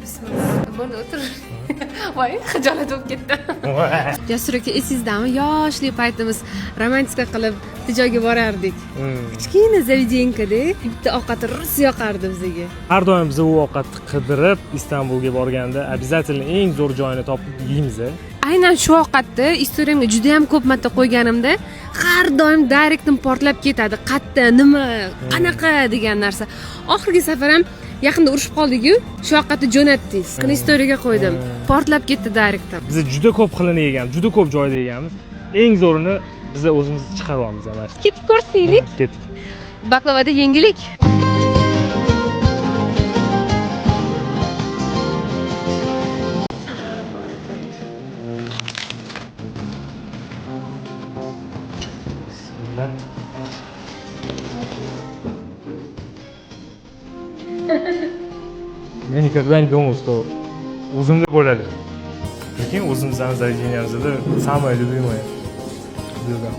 Bismillah. Bo'ldi, o'tir. Voy, xijolat bo'lib ketdi. Jasur aka, esizdami? Yoshlik paytimiz romantika qilib joyga borardik. Kichkina zavidenka-da, bitta ovqat rus yoqardi bizga. Har doim biz u ovqatni qidirib Istanbulga borganda обязательно eng zo'r joyini topib yeymiz. Aynan shu ovqatni istoriyamga juda ham ko'p marta qo'yganimda har doim direktim portlab ketadi. Qatta, nima, qanaqa degan narsa. Oxirgi safar ham yaqinda urushib qoldik-ku, shu ovqatni jo'natdingiz. Qani istoriyaga qo'ydim. Portlab ketdi direktim. Biz juda ko'p xilini yeganmiz, juda ko'p joyda yeganmiz. Eng zo'rini biz o'zimiz chiqaryapmiz mana. Ketib ko'rsaylik. Ketdik. Baklavada yangilik. Я никогда не думал, что o'zimda bo'ladi. Lekin o'zimizdan заведениямizda самое любимое блюдо.